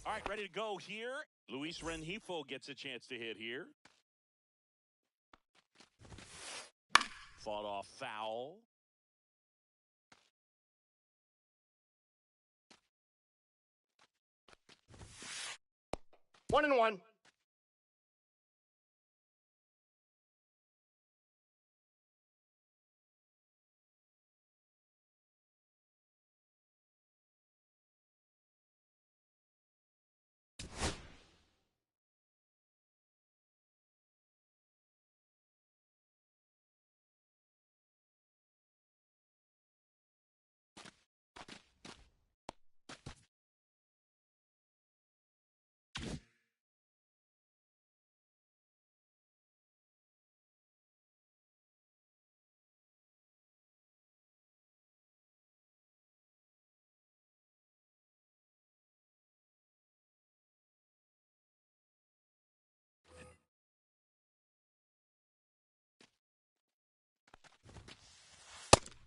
All right, ready to go here. Luis Rengifo gets a chance to hit here. Fought off foul. One and one.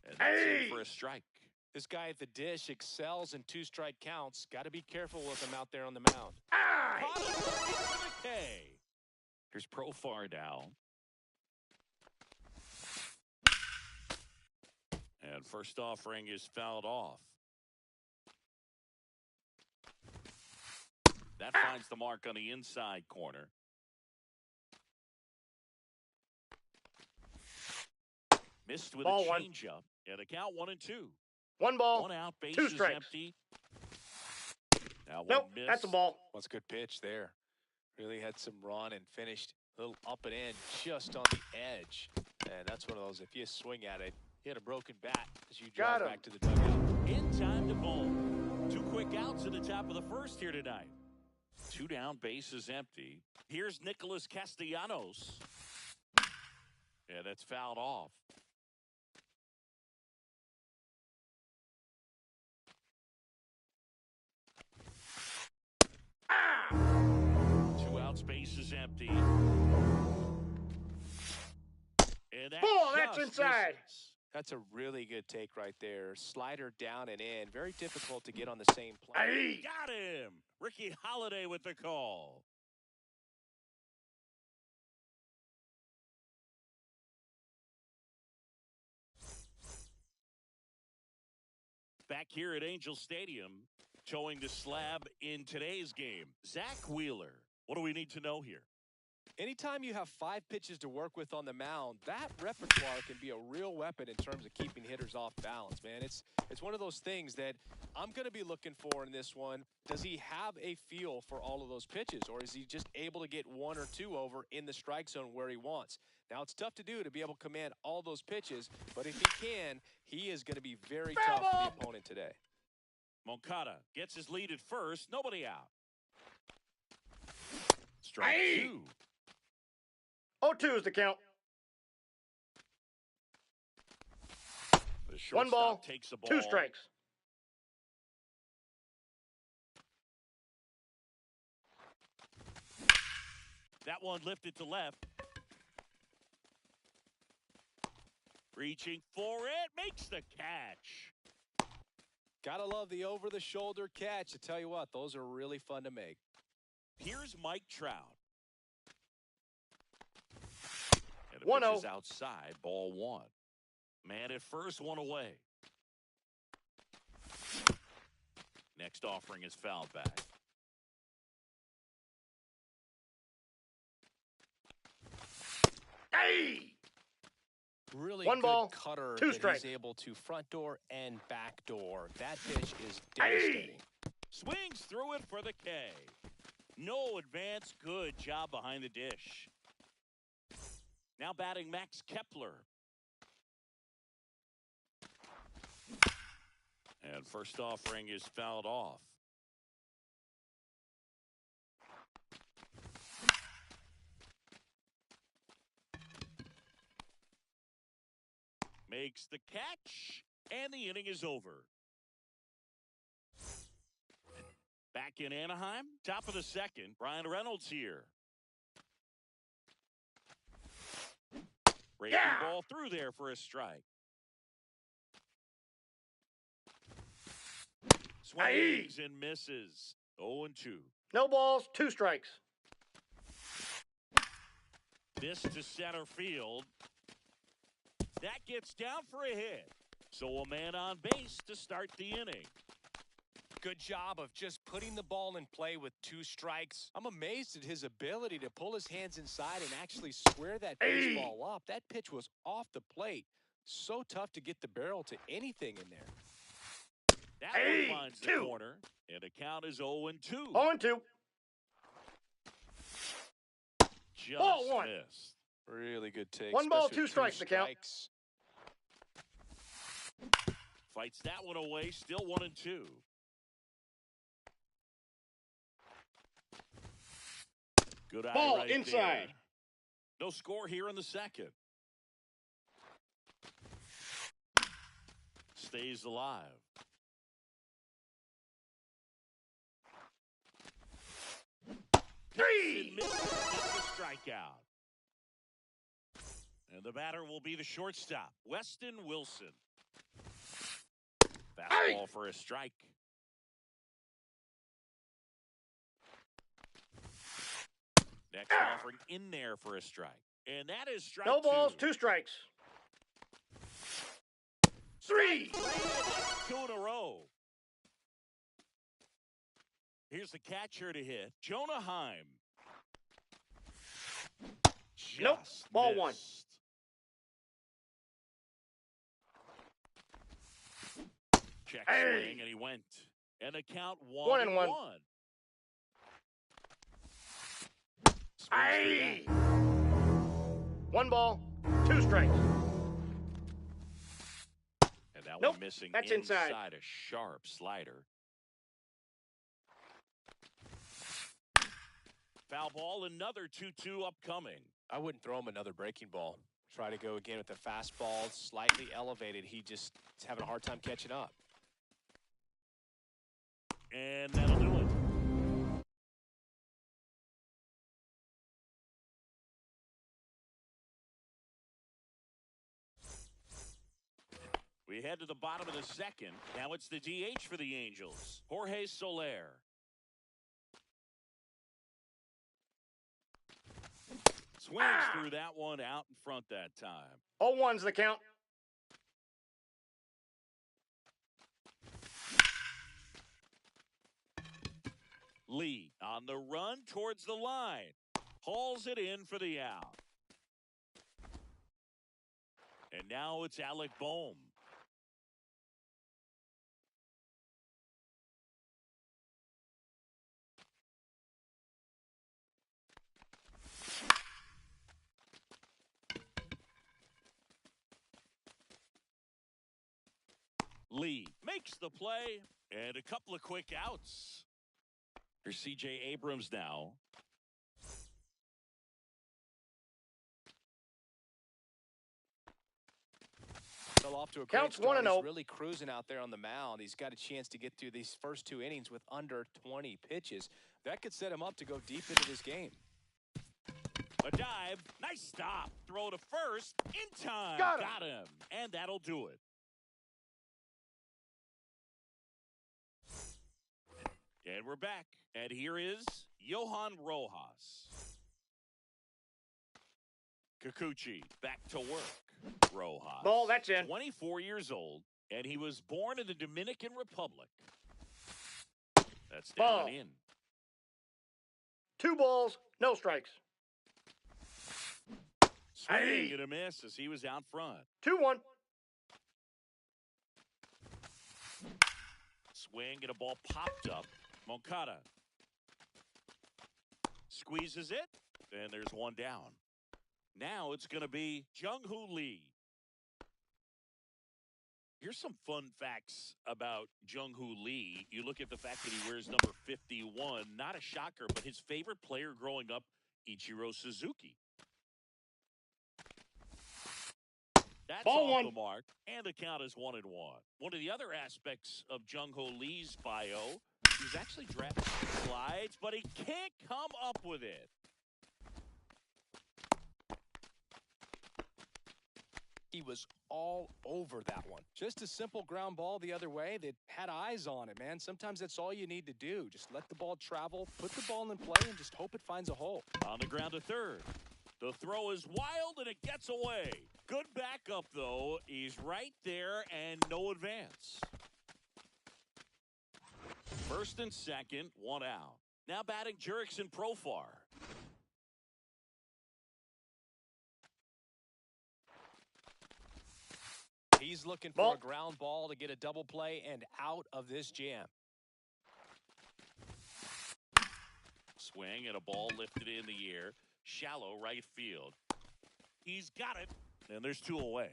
And that's in for a strike. This guy at the dish excels in two-strike counts. Got to be careful with him out there on the mound. Hey, here's Profar now. And first offering is fouled off. That finds the mark on the inside corner. Missed with Ball a one. changeup. And the count 1-2. One ball. One out, base Two is strikes. empty. Now one Nope, miss. that's a ball. What's a good pitch there? Really had some run and finished a little up and in just on the edge. And that's one of those, if you swing at it, you had a broken bat as you drive Got him. back to the dugout. In time to bowl. 2 quick outs at the top of the first here tonight. 2 down, base is empty. Here's Nicholas Castellanos. Yeah, that's fouled off. Two outs, base is empty. And that Ball, that's just inside. misses. That's a really good take right there. Slider down and in. Very difficult to get on the same plane. Aye. Got him. Ricky Holiday with the call. Back here at Angel Stadium, towing the slab in today's game, Zach Wheeler. What do we need to know here? Anytime you have 5 pitches to work with on the mound, that repertoire can be a real weapon in terms of keeping hitters off balance, man. It's one of those things that I'm going to be looking for in this one. Does he have a feel for all of those pitches, or is he just able to get 1 or 2 over in the strike zone where he wants? Now, it's tough to do to be able to command all those pitches, but if he can, he is going to be very tough for the opponent today. Moncada gets his lead at first. Nobody out. Strike Aye. 2. 0-2 is the count. One ball, shortstop takes the ball. 2 strikes. That one lifted to left. Reaching for it, makes the catch. Gotta love the over-the-shoulder catch. I tell you what, those are really fun to make. Here's Mike Trout. And the 1-0. pitch is outside, ball 1. Man at first, 1 away. Next offering is fouled back. Hey! Really One good ball, cutter 2 that strikes. he's able to front door and back door. That pitch is devastating. Swings through it for the K. No advance. Good job behind the dish. Now batting Max Kepler. And first offering is fouled off. Makes the catch, and the inning is over. Back in Anaheim, top of the second, Brian Reynolds here. Breaking ball through there for a strike. Swings and misses. 0-2. No balls, 2 strikes. This to center field. That gets down for a hit. So a man on base to start the inning. Good job of just putting the ball in play with 2 strikes. I'm amazed at his ability to pull his hands inside and actually square that baseball up. That pitch was off the plate. So tough to get the barrel to anything in there. That one finds the corner, and the count is 0-2. 0-2. Just Ball 1. missed. Really good take. 1 ball, especially 2 strikes, the count. Fights that one away, still 1-2. Good eye Ball right inside. there. No score here in the second. Stays alive. Three. Gets the strikeout. And the batter will be the shortstop, Weston Wilson. Fastball for a strike. Next offering in there for a strike. And that is strike 2. No balls, 2 strikes. 3. 2 in a row. Here's the catcher to hit, Jonah Heim. Nope. Ball Missed. 1. Check swing, and he went. And the count 1-1. 1 ball, 2 strikes. And that Nope, one missing that's inside inside. a sharp slider. Foul ball, another 2-2 upcoming. I wouldn't throw him another breaking ball. Try to go again with the fastball, slightly elevated. He just is having a hard time catching up. And that'll do it. We head to the bottom of the second. Now it's the DH for the Angels, Jorge Soler. Swings through that one out in front that time. 0-1's the count. Lee on the run towards the line. Hauls it in for the out. And now it's Alec Bohm. Lee makes the play, and a couple of quick outs. Here's C.J. Abrams now. The Well, off to a great Counts start. 1-0. He's really cruising out there on the mound. He's got a chance to get through these first 2 innings with under 20 pitches. That could set him up to go deep into this game. A dive. Nice stop. Throw to first. In time. Got him. And that'll do it. And we're back. And here is Johan Rojas. Kikuchi back to work. Rojas. Ball, that's in. 24 years old, and he was born in the Dominican Republic. That's down Ball. and in. 2 balls, no strikes. Swing Hey. and a miss as he was out front. 2-1. Swing and a ball popped up. Moncada squeezes it, and there's one down. Now it's going to be Jung-Hoo Lee. Here's some fun facts about Jung-Hoo Lee. You look at the fact that he wears number 51. Not a shocker, but his favorite player growing up, Ichiro Suzuki. That's Ball off one. the mark, and the count is 1-1. One of the other aspects of Jung-Hoo Lee's bio, he's actually drafted slides, but he can't come up with it. He was all over that one. Just a simple ground ball the other way that had eyes on it, man. Sometimes that's all you need to do. Just let the ball travel, put the ball in play, and just hope it finds a hole. On the ground to third. The throw is wild, and it gets away. Good backup, though. He's right there, and no advance. First and second, 1 out. Now batting Jurickson Profar. He's looking for Ball. a ground ball to get a double play and out of this jam. Swing and a ball lifted in the air. Shallow right field. He's got it, and there's 2 away.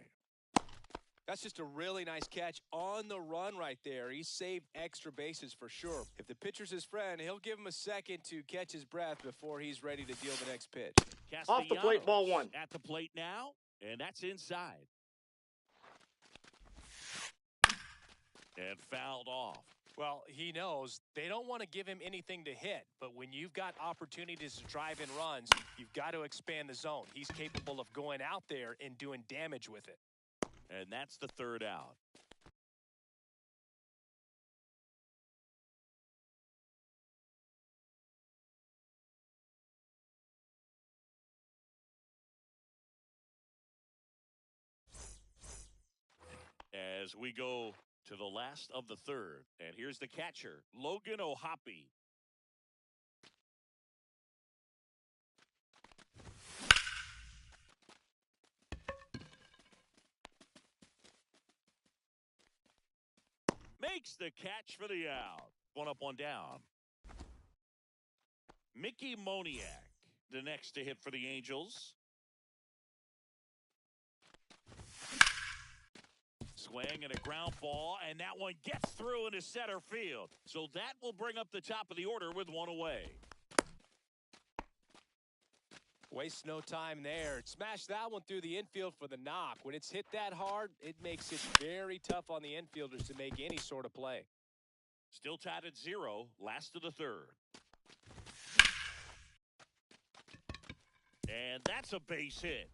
That's just a really nice catch on the run right there. He saved extra bases for sure. If the pitcher's his friend, he'll give him a second to catch his breath before he's ready to deal the next pitch. Off the plate, ball Castellanos 1. At the plate now, and that's inside. And fouled off. Well, he knows they don't want to give him anything to hit, but when you've got opportunities to drive in runs, you've got to expand the zone. He's capable of going out there and doing damage with it. And that's the 3rd out. As we go to the last of the 3rd, and here's the catcher, Logan O'Hoppe. Makes the catch for the out. 1 up, 1 down. Mickey Moniak, the next to hit for the Angels. Swing and a ground ball, and that one gets through into center field. So that will bring up the top of the order with 1 away. Waste no time there. Smash that one through the infield for the knock. When it's hit that hard, it makes it very tough on the infielders to make any sort of play. Still tied at 0, last of the 3rd. And that's a base hit.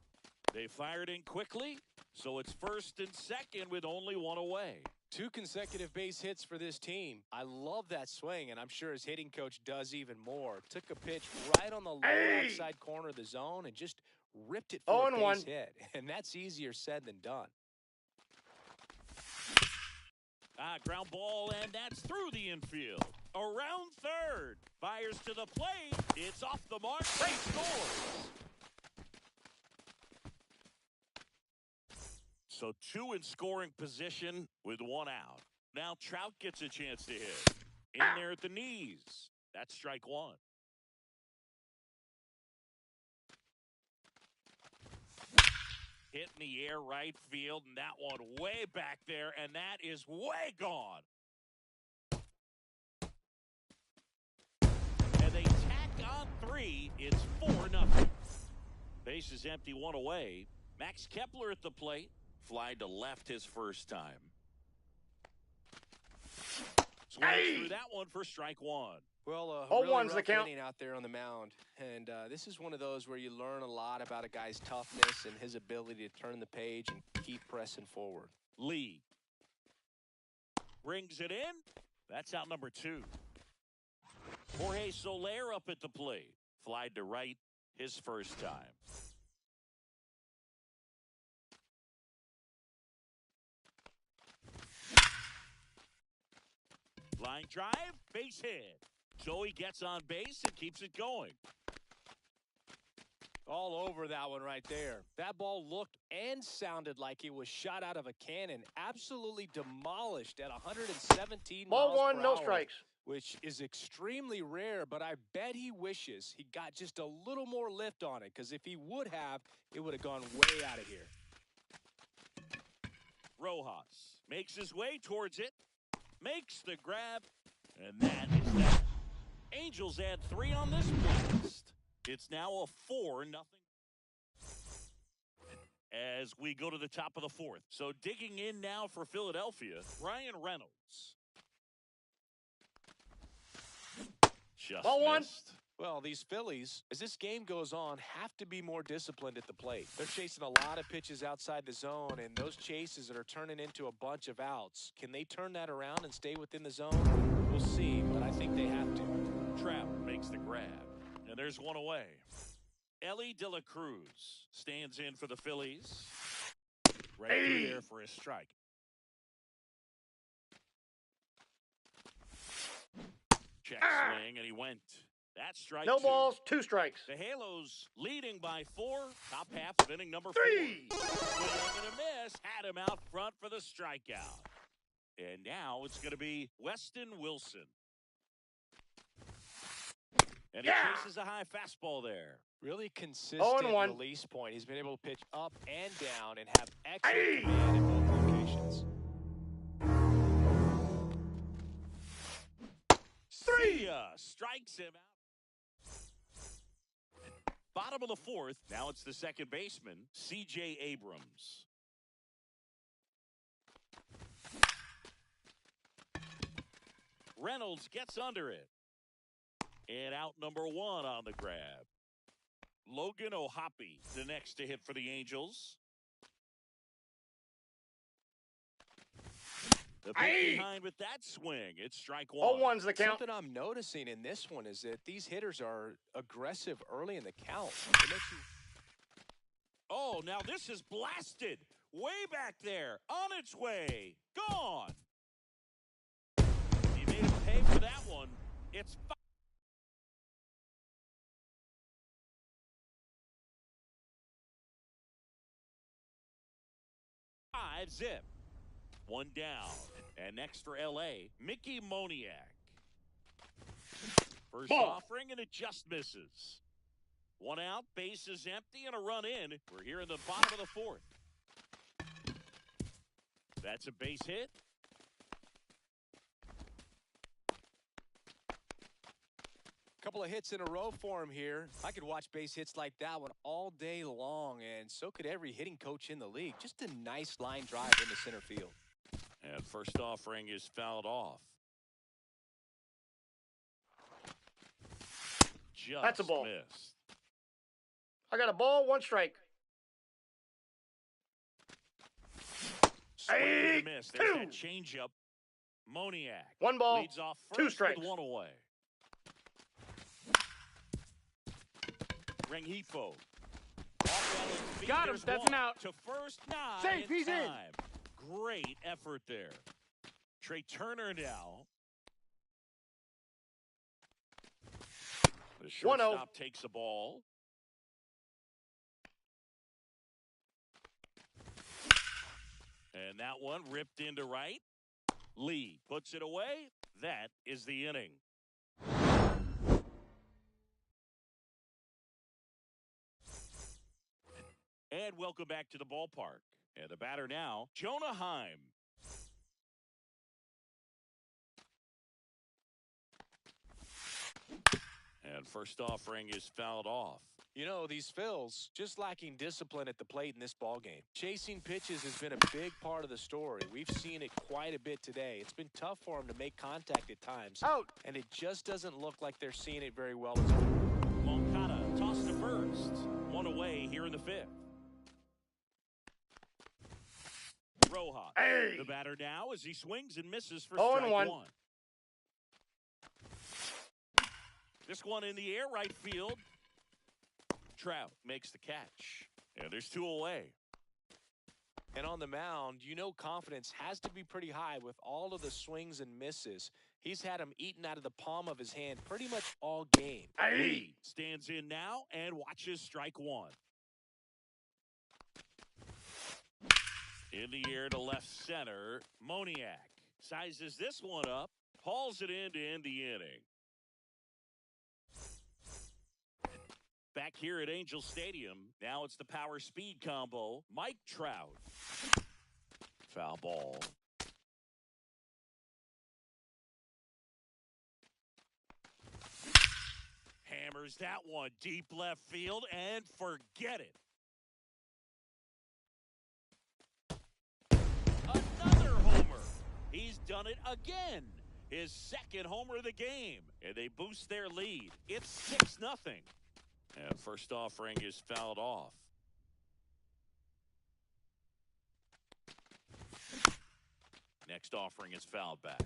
They fired in quickly, so it's first and second with only 1 away. 2 consecutive base hits for this team. I love that swing, and I'm sure his hitting coach does even more. Took a pitch right on the low outside corner of the zone and just ripped it for a base hit. And that's easier said than done. Ground ball, and that's through the infield. Around third. Fires to the plate. It's off the mark. They scores. So 2 in scoring position with 1 out. Now Trout gets a chance to hit. In there at the knees. That's strike 1. Hit in the air right field, and that one way back there, and that is way gone. And they tack on 3. It's 4-0. Base is empty, 1 away. Max Kepler at the plate Fly to left his first time. Swings through that one for strike one. Well, Oh, really one's the rough count. inning out there on the mound. And this is one of those where you learn a lot about a guy's toughness and his ability to turn the page and keep pressing forward. Lee brings it in. That's out number 2. Jorge Soler up at the plate. Flied to right his first time. Line drive, base hit. Joey gets on base and keeps it going. All over that one right there. That ball looked and sounded like it was shot out of a cannon. Absolutely demolished at 117 Ball miles one, per no hour, strikes. which is extremely rare, but I bet he wishes he got just a little more lift on it, because if he would have, it would have gone way out of here. Rojas makes his way towards it, makes the grab, and that is that. Angels add 3 on this blast. It's now a 4-0. As we go to the top of the 4th. So digging in now for Philadelphia, Ryan Reynolds. Just Ball one. missed. Well, these Phillies, as this game goes on, have to be more disciplined at the plate. They're chasing a lot of pitches outside the zone, and those chases that are turning into a bunch of outs. Can they turn that around and stay within the zone? We'll see, but I think they have to. Trout makes the grab, and there's one away. Ellie De La Cruz stands in for the Phillies. Right through there for a strike. Check swing, and he went. That's strike No 2. balls, 2 strikes. The Halos leading by 4. Top half of inning number 4. 3. Swing and a miss. Had him out front for the strikeout. And now it's going to be Weston Wilson. And he chases a high fastball there. Really consistent 0-1. release point. He's been able to pitch up and down and have excellent command in both locations. 3 strikes him out. Bottom of the 4th. Now it's the second baseman, C.J. Abrams. Reynolds gets under it. And out number 1 on the grab. Logan O'Hoppe, the next to hit for the Angels. The pitch behind with that swing. It's strike 1. 0-1's the count. Something I'm noticing in this one is that these hitters are aggressive early in the count. It makes you... Oh, now this is blasted. Way back there. On its way. Gone. He made him pay for that one. It's 5-zip. 1 down. And next for L.A., Mickey Moniak. First offering, and it just misses. 1 out, base is empty, and a run in. We're here in the bottom of the 4th. That's a base hit. Couple of hits in a row for him here. I could watch base hits like that one all day long, and so could every hitting coach in the league. Just a nice line drive into center field. And first offering is fouled off. Just That's a ball. missed. I got a ball, 1 strike. Swing and a miss. There's that changeup. Moniak 1 ball, leads off 2 first strikes. with 1 away. Rengifo. Got him, that's an out. To first, nine. Safe, he's in. Great effort there. Trey Turner now. The shortstop takes the ball. And that one ripped into right. Lee puts it away. That is the inning. And welcome back to the ballpark. And the batter now, Jonah Heim. And first offering is fouled off. You know, these Phils just lacking discipline at the plate in this ballgame. Chasing pitches has been a big part of the story. We've seen it quite a bit today. It's been tough for them to make contact at times. Out. And it just doesn't look like they're seeing it very well as well. Moncada tossed to first. One away here in the fifth. Rojas, Hey. the batter now as he swings and misses for 0-1. strike one. This one in the air, right field. Trout makes the catch. And there's two away. And on the mound, you know confidence has to be pretty high with all of the swings and misses. He's had them eaten out of the palm of his hand pretty much all game. Lee stands in now and watches strike one. In the air to left center, Moniak sizes this one up, hauls it in to end the inning. Back here at Angel Stadium, now it's the power speed combo, Mike Trout. Foul ball. Hammers that one deep left field and forget it. Another homer. He's done it again. His second homer of the game. And they boost their lead. It's 6-0. And first offering is fouled off. Next offering is fouled back.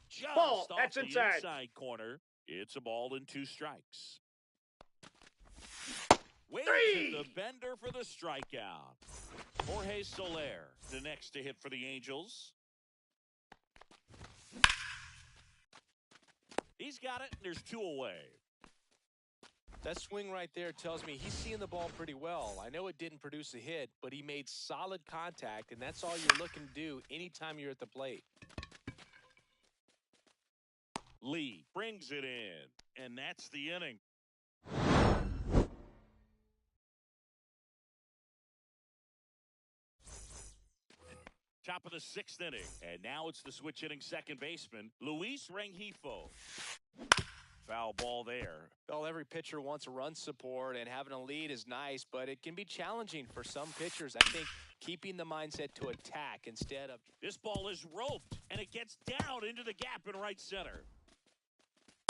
Just Ball. off That's the inside. corner. It's a ball and 2 strikes. Waits Three. at the bender for the strikeout. Jorge Soler, the next to hit for the Angels. He's got it, and there's 2 away. That swing right there tells me he's seeing the ball pretty well. I know it didn't produce a hit, but he made solid contact, and that's all you're looking to do anytime you're at the plate. Lee brings it in, and that's the inning. Top of the 6th inning, and now it's the switch hitting second baseman, Luis Rengifo. Foul ball there. Well, every pitcher wants a run support, and having a lead is nice, but it can be challenging for some pitchers. I think keeping the mindset to attack instead of... This ball is roped, and it gets down into the gap in right center.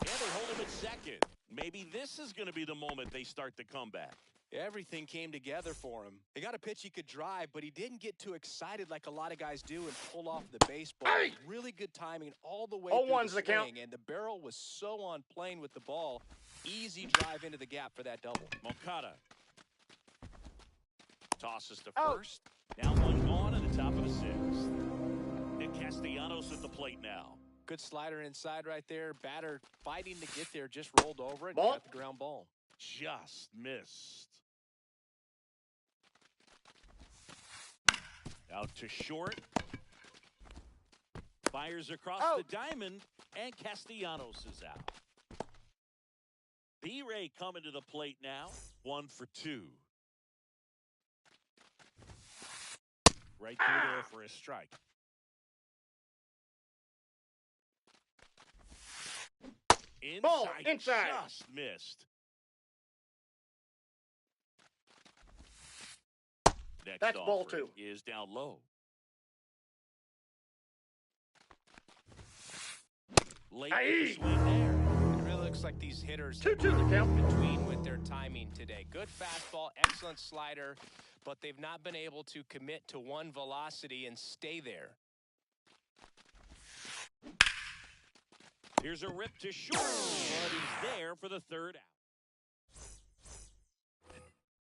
And they hold him at second. Maybe this is going to be the moment they start the comeback. Everything came together for him. He got a pitch he could drive, but he didn't get too excited like a lot of guys do and pull off the baseball. Hey! Really good timing all the way 0-1's through the count. and the barrel was so on plane with the ball. Easy drive into the gap for that double. Moncada tosses to Out. first. Now one gone at the top of the 6th. Nick Castellanos at the plate now. Good slider inside right there. Batter fighting to get there, just rolled over it and Ball. got the ground ball. Just missed. Out to short. Fires across Out. the diamond, and Castellanos is out. B-Ray coming to the plate now. 1 for 2. Right through there for a strike. Ball, Inside, inside. just missed. Next That's ball offering 2. is down low. Late with the Aye. swing there. It really looks like these hitters 2-2 the count. between with their timing today. Good fastball, excellent slider, but they've not been able to commit to one velocity and stay there. Here's a rip to short, but he's there for the 3rd out.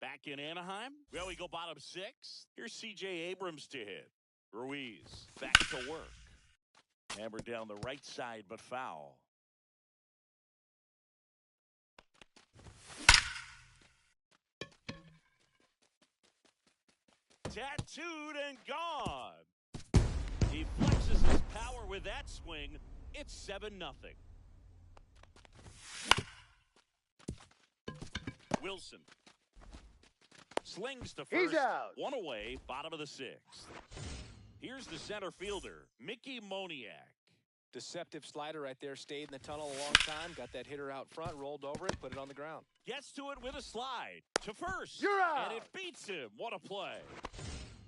Back in Anaheim, well, we go bottom 6. Here's C.J. Abrams to hit. Ruiz back to work. Hammered down the right side, but foul. Tattooed and gone. He flexes his power with that swing. It's 7-0. Wilson slings to first. He's out. 1 away, bottom of the 6th. Here's the center fielder, Mickey Moniak. Deceptive slider right there. Stayed in the tunnel a long time. Got that hitter out front. Rolled over it. Put it on the ground. Gets to it with a slide. To first. You're out. And it beats him. What a play.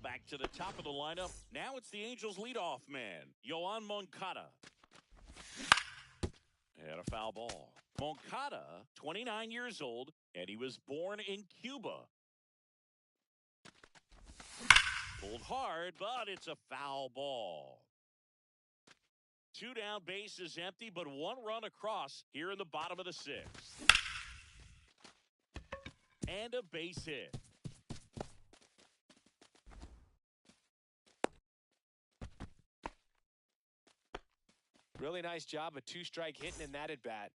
Back to the top of the lineup. Now it's the Angels' leadoff man, Yoan Moncada. And a foul ball. Moncada, 29 years old, and he was born in Cuba. Pulled hard, but it's a foul ball. 2 down, base is empty, but 1 run across here in the bottom of the 6th. And a base hit. Really nice job of 2-strike hitting in that at bat.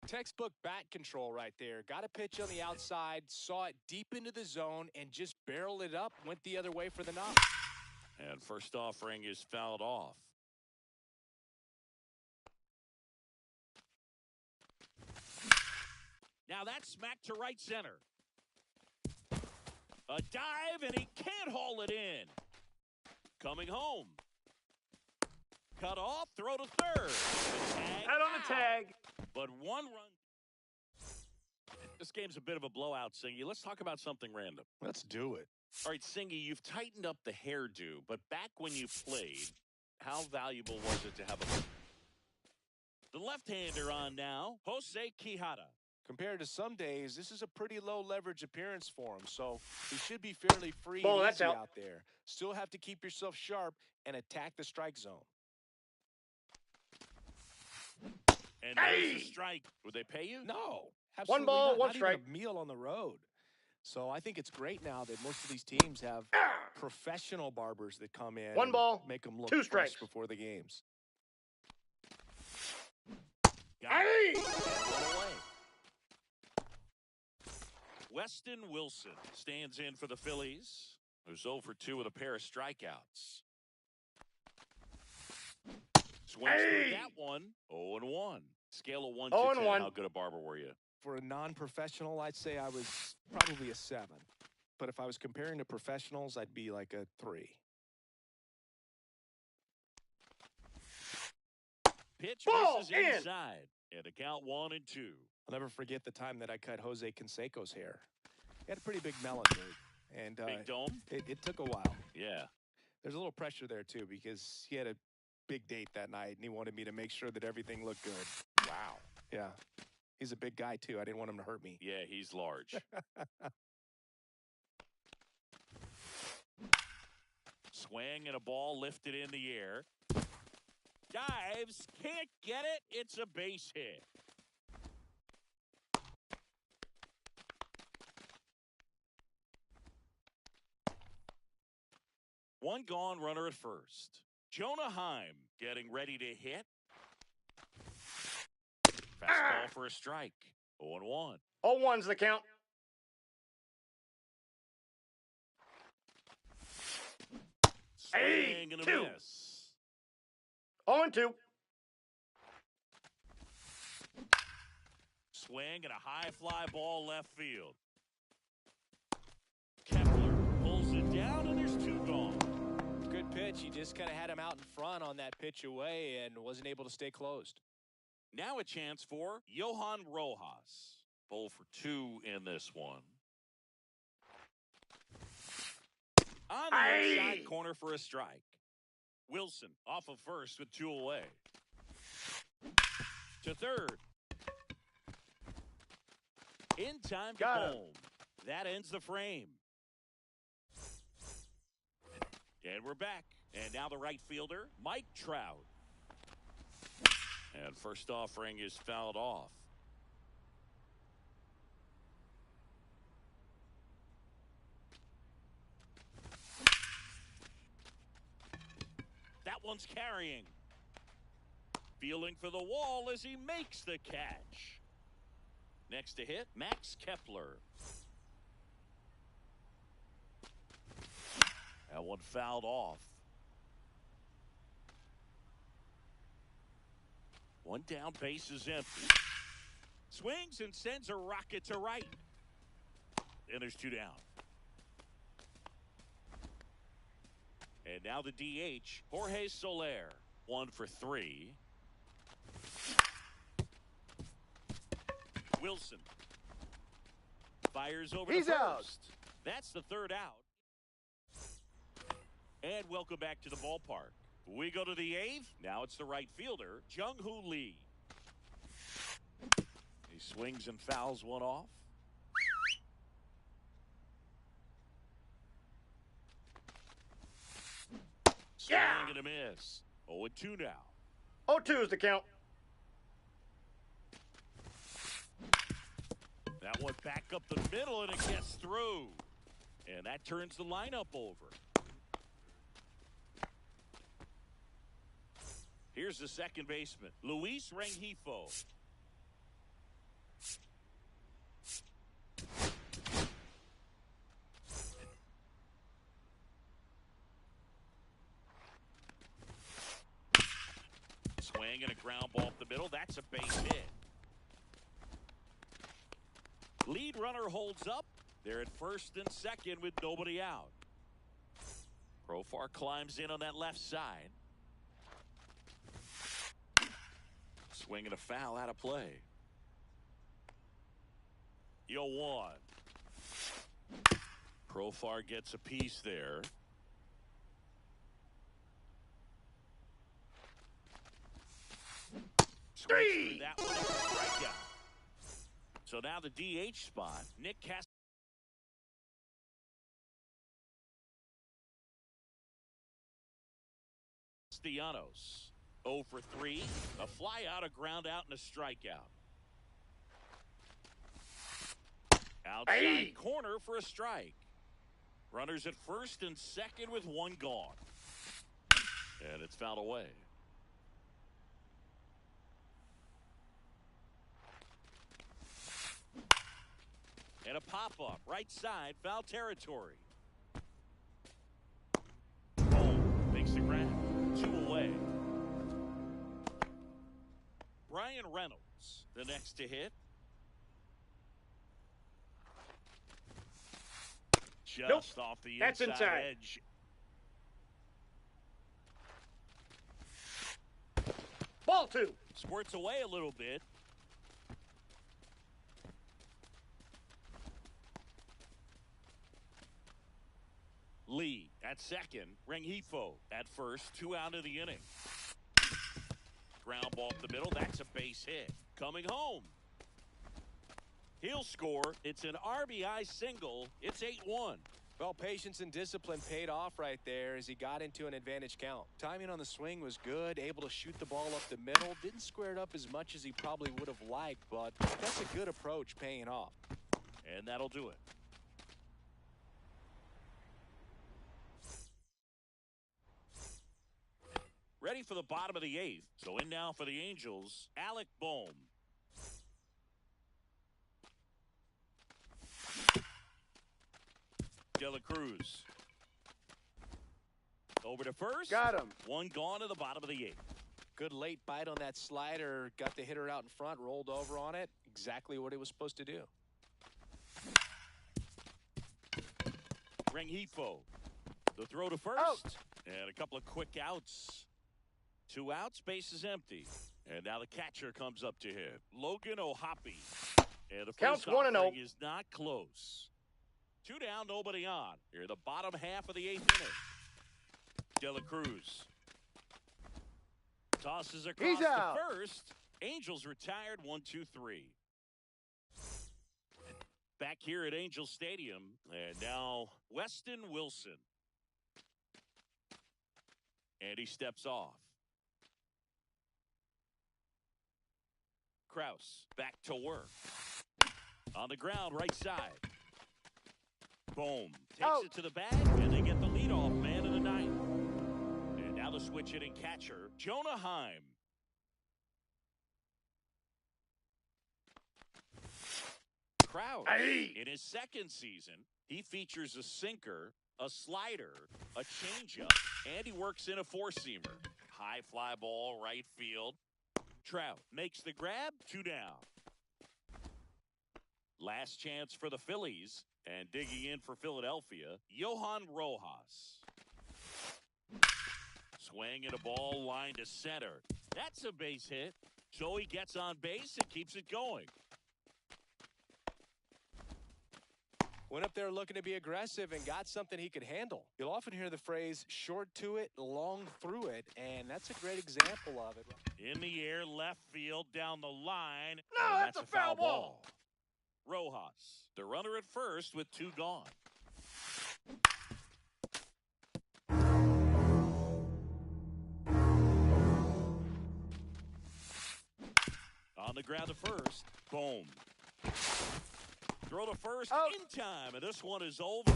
Textbook bat control right there. Got a pitch on the outside, saw it deep into the zone, and just barreled it up, went the other way for the knock. And first offering is fouled off. Now that's smacked to right center. A dive, and he can't haul it in. Coming home. Cut off, throw to third. Out on the tag. But 1 run. This game's a bit of a blowout, Singy. Let's talk about something random. Let's do it. All right, Singy, you've tightened up the hairdo, but back when you played, how valuable was it to have the left-hander on now, Jose Quijada. Compared to some days, this is a pretty low leverage appearance for him, so he should be fairly free Ball, and that's easy out. out there. Still have to keep yourself sharp and attack the strike zone. And there's the strike. Would they pay you? No, absolutely ball, not. one Not strike. even a meal on the road. So I think it's great now that most of these teams have professional barbers that come in 1 ball, and make them look 2 fresh strikes. before the games. Got it. And one away. Weston Wilson stands in for the Phillies, who's 0 for 2 with a pair of strikeouts. Swings through that one, 0-1. Scale of 1 to 10. 0-1. How good a barber were you? For a non-professional, I'd say I was probably a 7. But if I was comparing to professionals, I'd be like a 3. Pitch Ball misses in. inside. And a count 1-2. I'll never forget the time that I cut Jose Canseco's hair. He had a pretty big melon, dude. And Big dome? it took a while. Yeah. There's a little pressure there, too, because he had a big date that night, and he wanted me to make sure that everything looked good. Wow. Yeah. He's a big guy, too. I didn't want him to hurt me. Yeah, he's large. Swing and a ball lifted in the air. Dives, can't get it. It's a base hit. One gone, runner at first. Jonah Heim getting ready to hit. Fastball for a strike. 0-1. 0-1's the count. Swing and a 2. miss. 0-2. Swing and a high fly ball left field. Kepler pulls it down, and there's 2 gone. Good pitch. He just kind of had him out in front on that pitch away and wasn't able to stay closed. Now a chance for Johan Rojas. 0 for 2 in this one. On the inside corner for a strike. Wilson off of first with 2 away. To third. In time to Got him. home. That ends the frame. And we're back. And now the right fielder, Mike Trout. And first offering is fouled off. That one's carrying. Feeling for the wall as he makes the catch. Next to hit, Max Kepler. That one fouled off. One down, base is empty. Swings and sends a rocket to right. And there's 2 down. And now the DH, Jorge Soler, 1 for 3. Wilson fires over He's to first. out. That's the third out. And welcome back to the ballpark. We go to the 8th. Now it's the right fielder, Jung-Hoo Lee. He swings and fouls one off. Swing and a miss. 0-2 now. 0-2 is the count. That one back up the middle, and it gets through. And that turns the lineup over. Here's the second baseman, Luis Rengifo. Swing and a ground ball up the middle. That's a base hit. Lead runner holds up. They're at first and second with nobody out. Profar climbs in on that left side. Swing and a foul out of play. 0-1. Profar gets a piece there. Three. That one is a strikeout. So now the DH spot, Nick Castellanos. 0 for 3. A fly out, a ground out, and a strikeout. Outside corner for a strike. Runners at first and second with one gone. And it's fouled away. And a pop-up, right side, foul territory. Boom, makes the grab. 2 away. Brian Reynolds, the next to hit. Just off the inside edge. Ball 2. Squirts away a little bit. Lee at second. Rengifo at first. 2 out of the inning. Ground ball up the middle. That's a base hit. Coming home. He'll score. It's an RBI single. It's 8-1. Well, patience and discipline paid off right there as he got into an advantage count. Timing on the swing was good, able to shoot the ball up the middle. Didn't square it up as much as he probably would have liked, but that's a good approach paying off. And that'll do it. Ready for the bottom of the 8th. So in now for the Angels, Alec Bohm. De La Cruz. Over to first. Got him. 1 gone to the bottom of the 8th. Good late bite on that slider. Got the hitter out in front, rolled over on it. Exactly what he was supposed to do. Rengifo. The throw to first. Out. And a couple of quick outs. 2 outs, base is empty. And now the catcher comes up to hit. Logan O'Hoppe. And the Counts first 1-0. offering is not close. 2 down, nobody on. Here, the bottom half of the 8th inning. De La Cruz. Tosses across He's to out. first. Angels retired 1-2-3. Back here at Angel Stadium. And now Weston Wilson. And he steps off. Kraus back to work. On the ground, right side. Boom. Takes it to the bag, and they get the leadoff man of the night. And now the switch hitting catcher, Jonah Heim. Kraus, in his second season, he features a sinker, a slider, a changeup, and he works in a 4-seamer. High fly ball, right field. Trout makes the grab, 2 down. Last chance for the Phillies, and digging in for Philadelphia, Johan Rojas. Swing and a ball line to center. That's a base hit. So he gets on base and keeps it going. Went up there looking to be aggressive and got something he could handle. You'll often hear the phrase short to it, long through it, and that's a great example of it. In the air, left field, down the line. No, And that's a foul ball. Rojas, the runner at first with 2 gone. On the ground to first. Boom. Throw to first in time, and this one is over.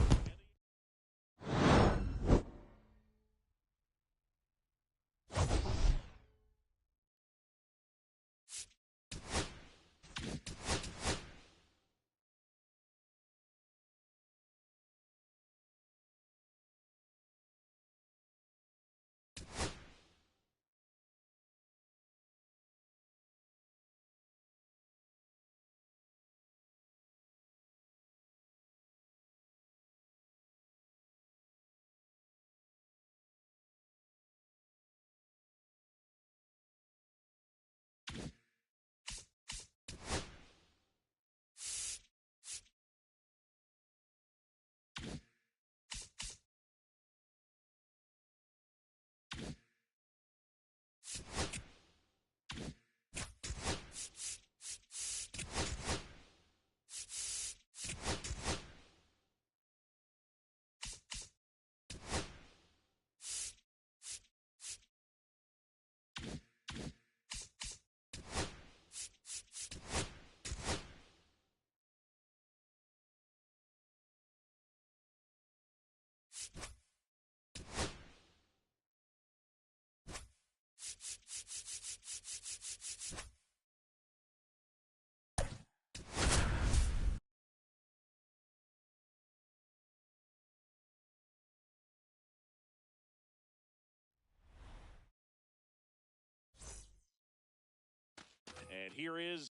And here is